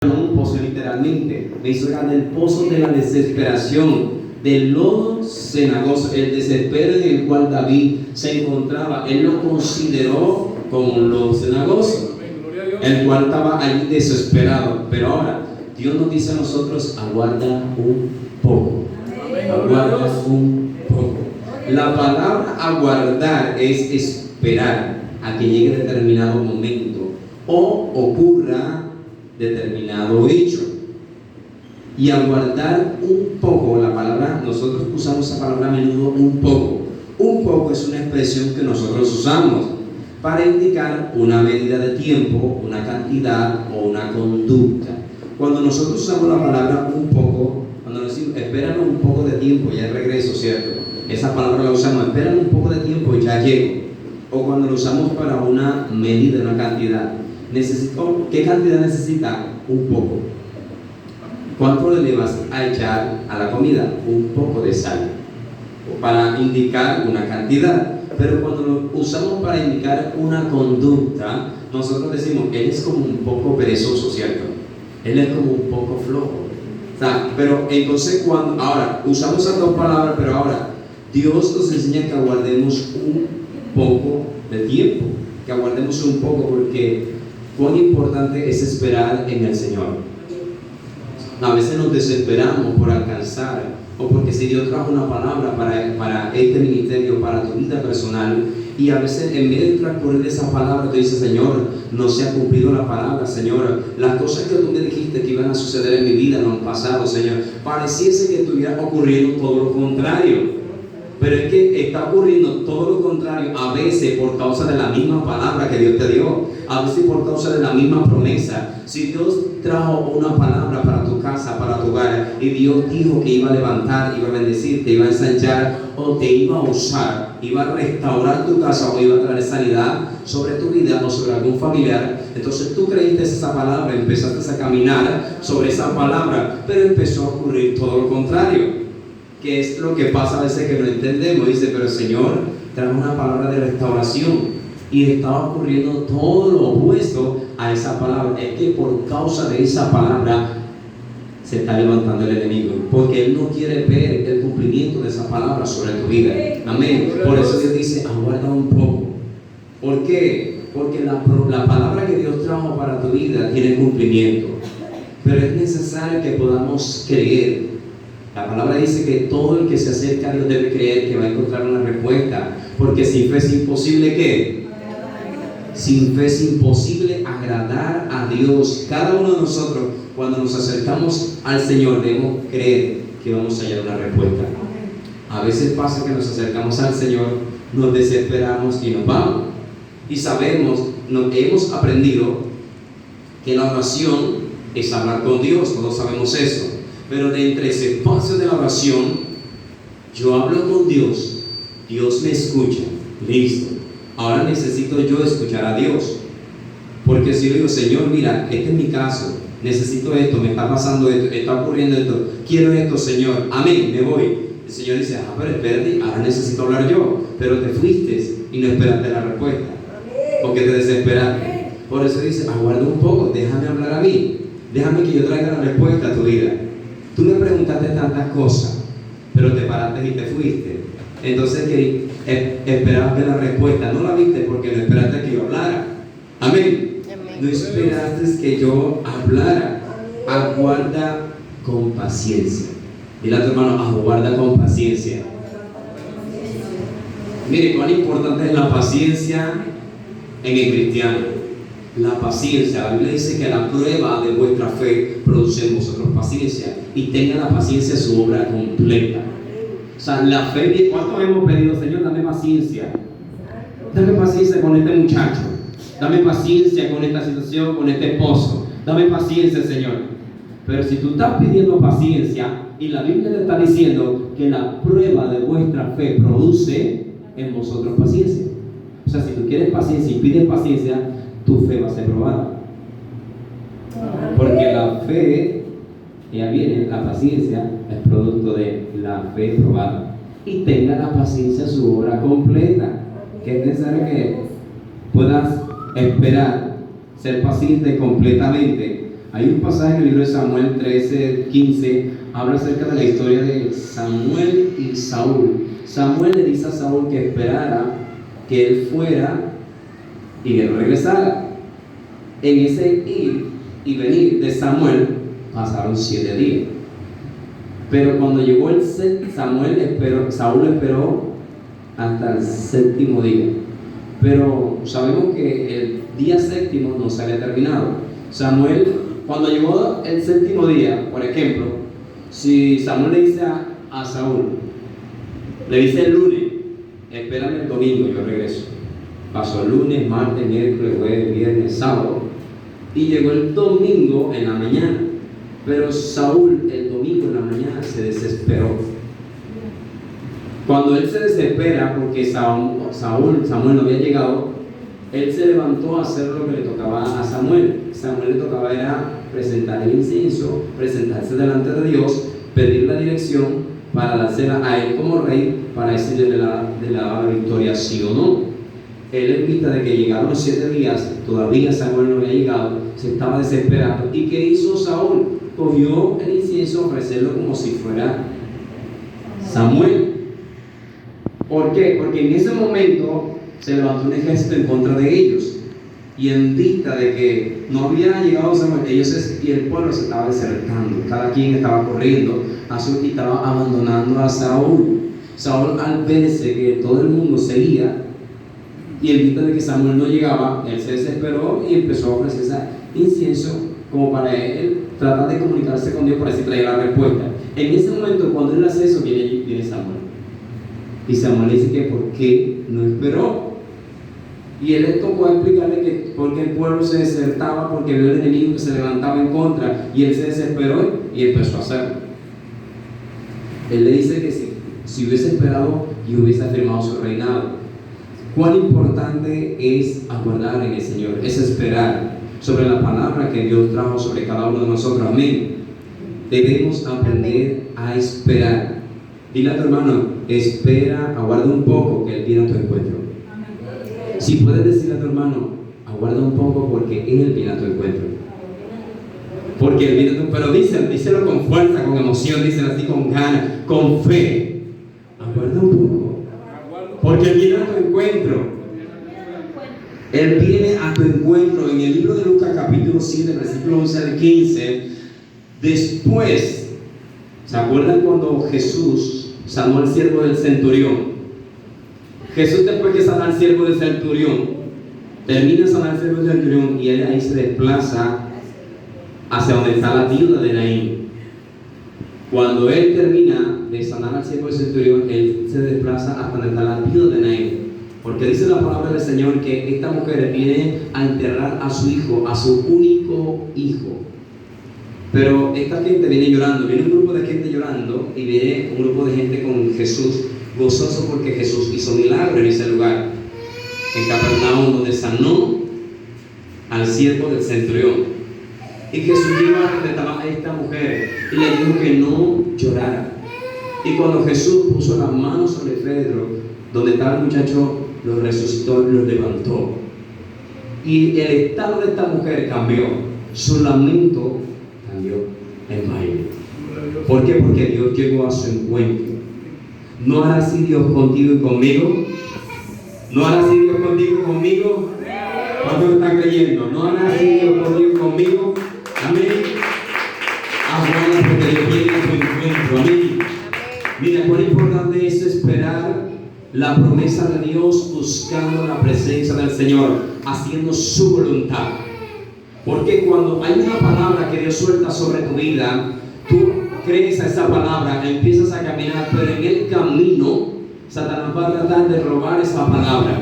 un pozo literalmente, me hizo sacar del pozo de la desesperación, del lodo cenagoso, el desespero en el cual David se encontraba. Él lo consideró como un lodo cenagoso, el cual estaba allí desesperado. Pero ahora Dios nos dice a nosotros: aguarda un poco, aguarda un poco. La palabra aguardar es esperar a que llegue determinado momento o ocurra determinado hecho. Y aguardar un poco, la palabra, nosotros usamos esa palabra a menudo, un poco. Un poco es una expresión que nosotros usamos para indicar una medida de tiempo, una cantidad o una conducta. Cuando nosotros usamos la palabra un poco, cuando decimos espérame un poco de tiempo, ya regreso, ¿cierto? Esa palabra la usamos, espérame un poco de tiempo y ya llego. O cuando lo usamos para una medida, una cantidad. ¿Qué cantidad necesita? Un poco. ¿Cuánto le vas a echar a la comida? Un poco de sal, para indicar una cantidad. Pero cuando lo usamos para indicar una conducta, nosotros decimos: él es como un poco perezoso, ¿cierto? Él es como un poco flojo. Pero entonces ahora usamos esas dos palabras, pero ahora Dios nos enseña que aguardemos un poco de tiempo, que aguardemos un poco, porque cuán importante es esperar en el Señor. A veces nos desesperamos por alcanzar, o porque si Dios trajo una palabra para este ministerio, para tu vida personal, y a veces en medio de transcurrir esa palabra, tú dices: Señor, no se ha cumplido la palabra, Señor, las cosas que tú me dijiste que iban a suceder en mi vida no han pasado, Señor. Pareciese que estuviera ocurriendo todo lo contrario. Pero es que está ocurriendo todo lo contrario, a veces por causa de la misma palabra que Dios te dio, a veces por causa de la misma promesa. Si Dios trajo una palabra para tu casa, para tu hogar, y Dios dijo que iba a levantar, iba a bendecir, te iba a ensanchar, o te iba a usar, iba a restaurar tu casa, o iba a traer sanidad sobre tu vida o sobre algún familiar, entonces tú creíste esa palabra, empezaste a caminar sobre esa palabra, pero empezó a ocurrir todo lo contrario. ¿Qué es lo que pasa a veces que no entendemos? Dice: pero Señor, trae una palabra de restauración, y estaba ocurriendo todo lo opuesto a esa palabra. Es que por causa de esa palabra se está levantando el enemigo, porque él no quiere ver el cumplimiento de esa palabra sobre tu vida. Amén. Por eso Dios dice: aguarda un poco. ¿Por qué? Porque la palabra que Dios trajo para tu vida tiene cumplimiento, pero es necesario que podamos creer. La palabra dice que todo el que se acerca a Dios debe creer que va a encontrar una respuesta, porque sin fe es imposible, ¿qué? Sin fe es imposible agradar a Dios. Cada uno de nosotros, cuando nos acercamos al Señor, debemos creer que vamos a hallar una respuesta. A veces pasa que nos acercamos al Señor, nos desesperamos y nos vamos. Y hemos aprendido que la oración es hablar con Dios, todos sabemos eso. Pero de entre ese espacio de la oración, yo hablo con Dios, Dios me escucha, listo. Ahora necesito yo escuchar a Dios. Porque si yo digo: Señor, mira, este es mi caso, necesito esto, me está pasando esto, está ocurriendo esto, quiero esto, Señor, amén, me voy. El Señor dice: pero espérate, ahora necesito hablar yo. Pero te fuiste y no esperaste la respuesta, porque te desesperaste. Por eso dice: aguarda un poco, déjame hablar a mí, déjame que yo traiga la respuesta a tu vida. Tú me preguntaste tantas cosas, pero te paraste y te fuiste. Entonces que esperaste la respuesta, no la viste porque no esperaste que yo hablara. Amén. No esperaste que yo hablara. Aguarda con paciencia. Dile a tu hermano: aguarda con paciencia. Mire cuán importante es la paciencia en el cristiano. La paciencia, la Biblia dice que la prueba de vuestra fe produce en vosotros paciencia, y tenga la paciencia su obra completa. O sea, la fe, ¿cuánto hemos pedido? Señor, dame paciencia. Dame paciencia con este muchacho. Dame paciencia con esta situación, con este esposo. Dame paciencia, Señor. Pero si tú estás pidiendo paciencia y la Biblia te está diciendo que la prueba de vuestra fe produce en vosotros paciencia. O sea, si tú quieres paciencia y pides paciencia, tu fe va a ser probada. Porque la fe, ya viene, la paciencia es producto de la fe probada. Y tenga la paciencia su obra completa, que es necesario que puedas esperar, ser paciente completamente Hay un pasaje en el libro de Samuel 13:15, habla acerca de la historia de Samuel y Saúl. Samuel le dice a Saúl que esperara que él fuera y que él regresara. En ese ir y venir de Samuel pasaron 7 días. Pero cuando llegó Saúl esperó hasta el 7º día. Pero sabemos que el día 7º no se había terminado. Samuel, cuando llegó el 7º día, por ejemplo, si Samuel le dice a Saúl, le dice el lunes, espérame el domingo, yo regreso. Pasó el lunes, martes, miércoles, jueves, viernes, sábado, y llegó el domingo en la mañana. Pero Saúl el domingo en la mañana se desesperó. Cuando él se desespera porque Samuel no había llegado, él se levantó a hacer lo que le tocaba a Samuel. Samuel le tocaba era presentar el incienso, presentarse delante de Dios, pedir la dirección para dársela a él como rey, para decirle de la victoria, sí o no. Él en vista de que llegaron los 7 días, todavía Samuel no había llegado, se estaba desesperando. ¿Y qué hizo Saúl? Cogió el incienso a ofrecerlo como si fuera Samuel. ¿Por qué? Porque en ese momento se levantó un ejército en contra de ellos. Y en vista de que no había llegado Samuel, y el pueblo se estaba desertando. Cada quien estaba corriendo y estaba abandonando a Saúl. Saúl, al verse que todo el mundo seguía, y en vista de que Samuel no llegaba, él se desesperó y empezó a ofrecer ese incienso como para él tratar de comunicarse con Dios para así traer la respuesta. En ese momento, cuando él hace eso, viene Samuel. Y Samuel dice que ¿por qué no esperó? Y él le tocó explicarle que porque el pueblo se desertaba, porque vio el enemigo que se levantaba en contra, y él se desesperó y empezó a hacerlo. Él le dice que si hubiese esperado y hubiese afirmado su reinado. Cuán importante es aguardar en el Señor, es esperar sobre la palabra que Dios trajo sobre cada uno de nosotros. Amén. Debemos aprender a esperar. Dile a tu hermano, espera, aguarda un poco que Él viene a tu encuentro. Si puedes decirle a tu hermano, aguarda un poco porque Él viene a tu encuentro. Porque Él viene a tu encuentro. Pero díselo con fuerza, con emoción, díselo así con ganas, con fe. Aguarda un poco. Porque Él viene a tu encuentro. Él viene a tu encuentro. En el libro de Lucas capítulo 7, versículo 11 al 15, después, ¿se acuerdan cuando Jesús sanó al siervo del centurión? Jesús, después que sana al siervo del centurión, termina de sanar al siervo del centurión, y él ahí se desplaza hacia donde está la viuda de Naín. Cuando él termina de sanar al siervo del centurión, él se desplaza hasta donde está la viuda de Naín, porque dice la palabra del Señor que esta mujer viene a enterrar a su hijo, a su único hijo. Pero esta gente viene llorando, viene un grupo de gente llorando, y viene un grupo de gente con Jesús gozoso porque Jesús hizo milagro en ese lugar, en Capernaum, donde sanó al siervo del centurión. Y Jesús llegó a donde estaba esta mujer y le dijo que no llorara. Y cuando Jesús puso las manos sobre Pedro, donde estaba el muchacho, lo resucitó, lo levantó. Y el estado de esta mujer cambió, su lamento cambió en baile. ¿Por qué? Porque Dios llegó a su encuentro. ¿No hará así Dios contigo y conmigo? ¿No hará así Dios contigo y conmigo? ¿Cuántos están creyendo? ¿No hará así Dios contigo y conmigo? Amén. Aguarda porque Dios viene a tu encuentro. Amén. Mira, cuán importante es esperar la promesa de Dios, buscando la presencia del Señor, haciendo su voluntad. Porque cuando hay una palabra que Dios suelta sobre tu vida, tú crees a esa palabra, empiezas a caminar, pero en el camino Satanás va a tratar de robar esa palabra.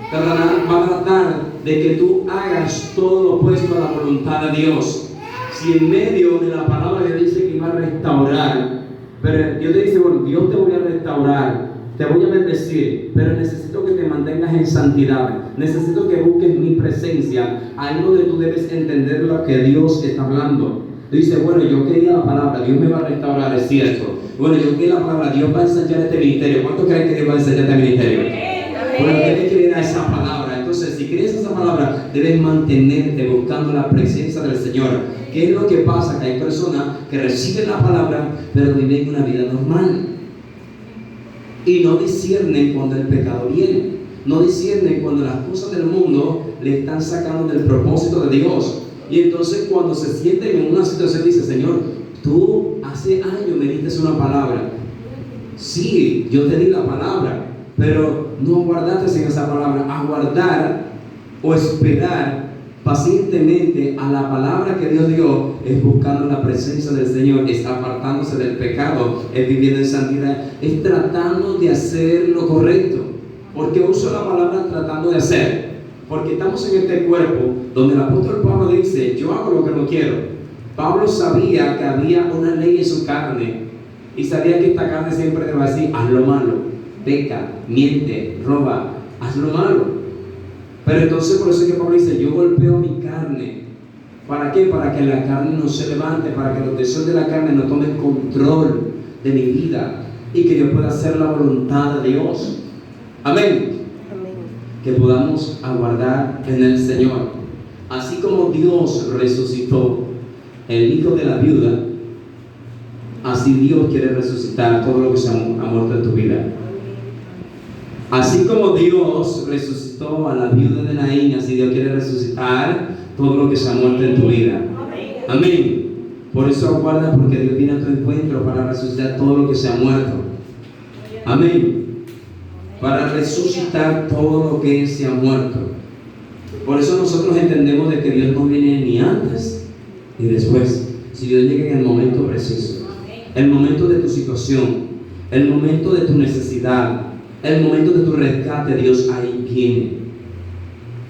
Satanás va a tratar de que tú hagas todo lo opuesto a la voluntad de Dios. Si en medio de la palabra Dios dice que va a restaurar, pero Dios te dice, bueno, Dios te voy a restaurar, te voy a bendecir, pero necesito que te mantengas en santidad, necesito que busques mi presencia. Ahí es donde tú debes entender lo que Dios está hablando. Dice, bueno, yo quería la palabra, Dios me va a restaurar, es cierto. Bueno, yo quería la palabra, Dios va a enseñar este ministerio. ¿Cuántos creen que Dios va a enseñar este ministerio? Bueno, debes creer a esa palabra. Entonces, si crees esa palabra, debes mantenerte buscando la presencia del Señor. ¿Qué es lo que pasa? Que hay personas que reciben la palabra, pero viven una vida normal. Y no disciernen cuando el pecado viene. No disciernen cuando las cosas del mundo le están sacando del propósito de Dios. Y entonces cuando se sienten en una situación, dice: Señor, tú hace años me diste una palabra. Sí, yo te di la palabra, pero no guardaste en esa palabra. Aguardar o esperar pacientemente a la palabra que Dios dio es buscando la presencia del Señor, es apartándose del pecado, es viviendo en santidad, es tratando de hacer lo correcto. ¿Por qué uso la palabra tratando de hacer? Porque estamos en este cuerpo donde el apóstol Pablo dice: yo hago lo que no quiero. Pablo sabía que había una ley en su carne y sabía que esta carne siempre le va a decir: haz lo malo, peca, miente, roba, haz lo malo. Pero entonces por eso es que Pablo dice: yo golpeo mi carne. ¿Para qué? Para que la carne no se levante, para que los deseos de la carne no tomen control de mi vida y que yo pueda hacer la voluntad de Dios. Amén. Amén. Que podamos aguardar en el Señor. Así como Dios resucitó el hijo de la viuda, así Dios quiere resucitar todo lo que se ha muerto en tu vida. Así como Dios resucitó a la viuda de Naín, así Dios quiere resucitar todo lo que se ha muerto en tu vida. Amén. Por eso aguarda, porque Dios viene a tu encuentro para resucitar todo lo que se ha muerto. Amén. Para resucitar todo lo que se ha muerto. Por eso nosotros entendemos de que Dios no viene ni antes ni después. Si Dios llega en el momento preciso, el momento de tu situación, el momento de tu necesidad, el momento de tu rescate, Dios ahí viene.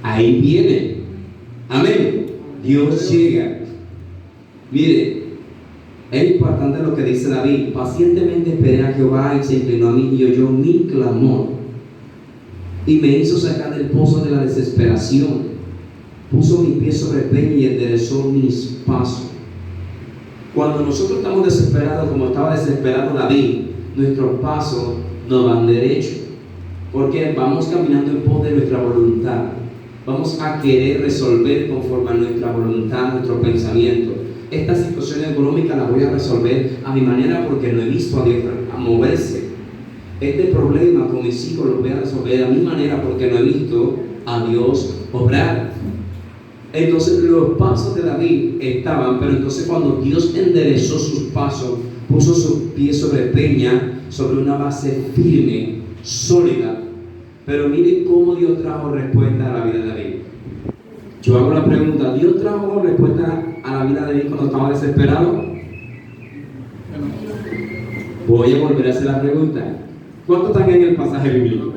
Ahí viene. Amén. Dios llega. Mire, es importante lo que dice David: pacientemente esperé a Jehová y se inclinó a mí y oyó mi clamor y me hizo sacar del pozo de la desesperación. Puso mi pie sobre peña y enderezó mis pasos. Cuando nosotros estamos desesperados, como estaba desesperado David, nuestros pasos no van derecho, porque vamos caminando en pos de nuestra voluntad. Vamos a querer resolver conforme a nuestra voluntad, nuestro pensamiento. Esta situación económica la voy a resolver a mi manera porque no he visto a Dios a moverse. Este problema con mis hijos lo voy a resolver a mi manera porque no he visto a Dios obrar. Entonces los pasos de David estaban, pero entonces cuando Dios enderezó sus pasos, puso sus pies sobre peña, sobre una base firme, sólida. Pero miren cómo Dios trajo respuesta a la vida de David. Yo hago la pregunta: ¿Dios trajo respuesta a la vida de David cuando estaba desesperado? Voy a volver a hacer la pregunta. ¿Cuántos están en el pasaje bíblico?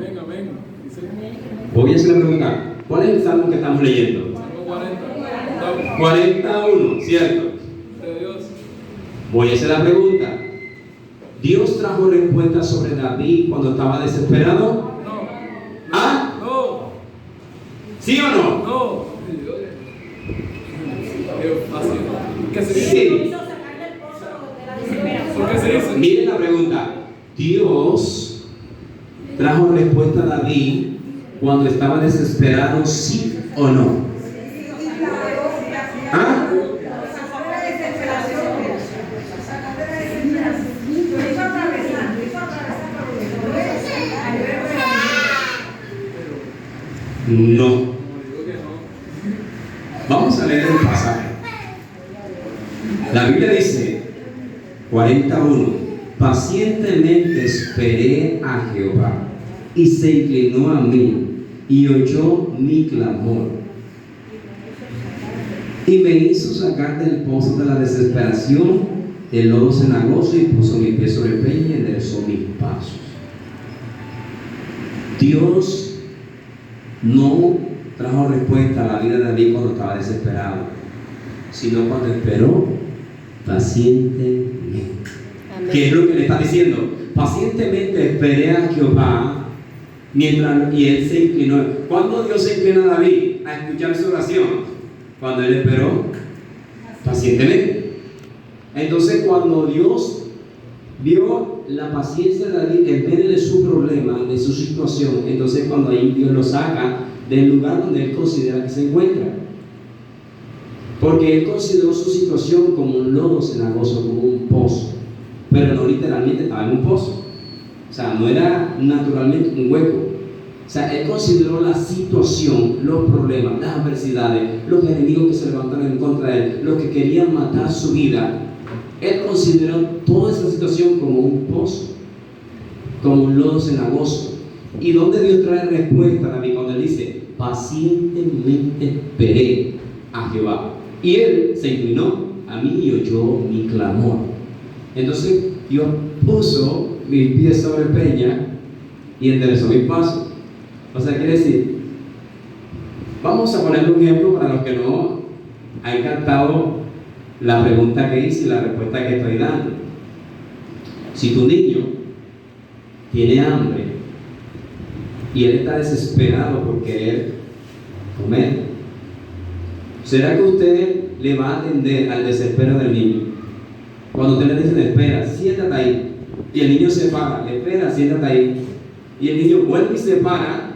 Voy a hacer la pregunta: ¿cuál es el salmo que estamos leyendo? 41, ¿cierto? Voy a hacer la pregunta: ¿Dios trajo respuesta sobre David cuando estaba desesperado? ¿Ah? No. ¿Sí o no? No. ¿Qué se dice? Sí. ¿Por qué se dice? Miren la pregunta: ¿Dios trajo respuesta a David cuando estaba desesperado, sí o no? ¿Ah? No. Vamos a leer el pasaje. La Biblia dice 41: pacientemente esperé a Jehová y se inclinó a mí y oyó mi clamor y me hizo sacar del pozo de la desesperación, del lodo cenagoso, y puso mi pie sobre peña y enderezó mis pasos. Dios no trajo respuesta a la vida de David cuando estaba desesperado, sino cuando esperó pacientemente. Amén. ¿Qué es lo que le está diciendo? Pacientemente esperé a Jehová mientras, y él se inclinó. ¿Cuándo Dios se inclina a David a escuchar su oración? Cuando él esperó pacientemente. Entonces, cuando Dios vio la paciencia de David en medio de su problema, de su situación, entonces cuando ahí Dios lo saca del lugar donde él considera que se encuentra. Porque él consideró su situación como un lodo cenagoso, como un pozo. Pero no literalmente estaba en un pozo. O sea, no era naturalmente un hueco. O sea, él consideró la situación, los problemas, las adversidades, los enemigos que se levantaron en contra de él, los que querían matar su vida. Él consideró toda esa situación como un pozo, como un lodo cenagoso. ¿Y dónde Dios trae respuesta, David? Cuando él dice, pacientemente esperé a Jehová. Y él se inclinó a mí y oyó mi clamor. Entonces Dios puso mis pies sobre peña y enderezó mis pasos. O sea, quiere decir, vamos a ponerle un ejemplo para los que no han captado la pregunta que hice y la respuesta que estoy dando. Si tu niño tiene hambre y él está desesperado por querer comer, ¿será que usted le va a atender al desespero del niño? Cuando usted le dice, espera, siéntate ahí, y el niño se para, espera, siéntate ahí, y el niño vuelve y se para,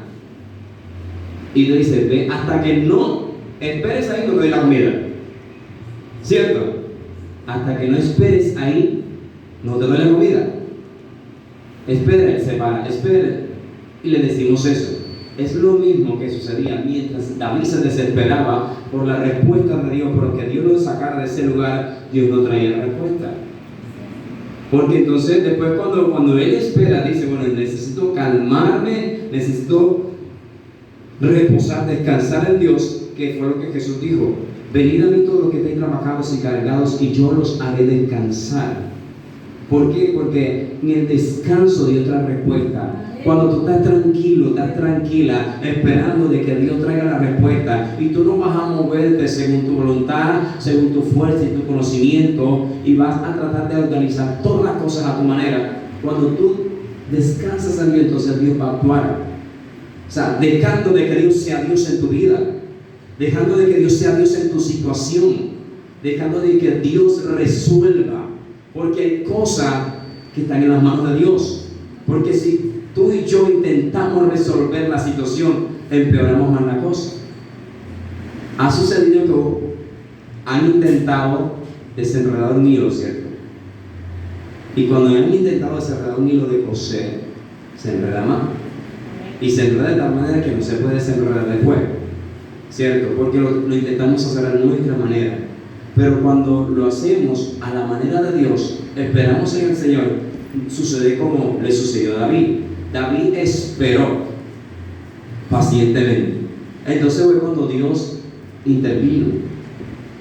y le dice, ve, hasta que no esperes ahí, no te doy la comida. ¿Cierto? Hasta que no esperes ahí, no te doy la comida. Espera, él se para, espera, y le decimos eso. Es lo mismo que sucedía mientras David se desesperaba por la respuesta de Dios, pero que Dios lo sacara de ese lugar, Dios no traía la respuesta. Porque entonces después cuando él espera, dice, bueno, necesito calmarme, necesito reposar, descansar en Dios, que fue lo que Jesús dijo, venid a mí todos los que estéis trabajados y cargados y yo los haré descansar. ¿Por qué? Porque en el descanso Dios trae respuesta. Cuando tú estás tranquilo, estás tranquila, esperando de que Dios traiga la respuesta, y tú no vas a moverte según tu voluntad, según tu fuerza y tu conocimiento, y vas a tratar de organizar todas las cosas a tu manera. Cuando tú descansas en Dios, entonces Dios va a actuar. O sea, dejando de que Dios sea Dios en tu vida, dejando de que Dios sea Dios en tu situación, dejando de que Dios resuelva, porque hay cosas que están en las manos de Dios. Porque si tú y yo intentamos resolver la situación, empeoramos más la cosa. Ha sucedido que han intentado desenredar un hilo, ¿cierto? Y cuando han intentado desenredar un hilo de coser, se enreda más. Y se enreda de tal manera que no se puede desenredar después, ¿cierto? Porque lo intentamos hacer a nuestra manera. Pero cuando lo hacemos a la manera de Dios, esperamos en el Señor, sucede como le sucedió a David. David esperó pacientemente. Entonces fue cuando Dios intervino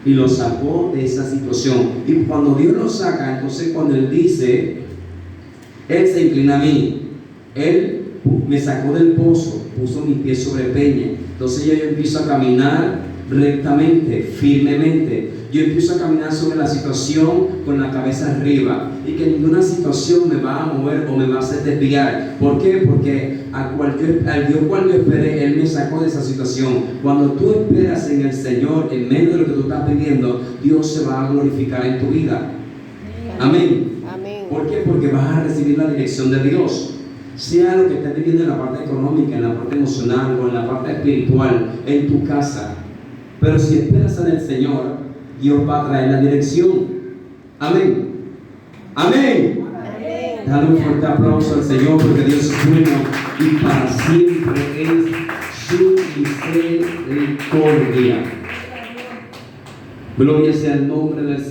y lo sacó de esa situación. Y cuando Dios lo saca, entonces cuando Él dice, Él se inclina a mí, Él me sacó del pozo, puso mis pies sobre peña. Entonces yo empiezo a caminar rectamente, firmemente. Yo empiezo a caminar sobre la situación con la cabeza arriba, y que ninguna situación me va a mover o me va a hacer desviar. ¿Por qué? Porque al Dios cual yo esperé, Él me sacó de esa situación. Cuando tú esperas en el Señor, en medio de lo que tú estás pidiendo, Dios se va a glorificar en tu vida. Amén. Amén. ¿Por qué? Porque vas a recibir la dirección de Dios. Sea lo que estés viviendo en la parte económica, en la parte emocional o en la parte espiritual, en tu casa. Pero si esperas en el Señor, Dios va a traer la dirección. Amén. Amén. Amén. Dale un fuerte aplauso al Señor, porque Dios es bueno y para siempre es su misericordia. Gloria sea el nombre del Señor.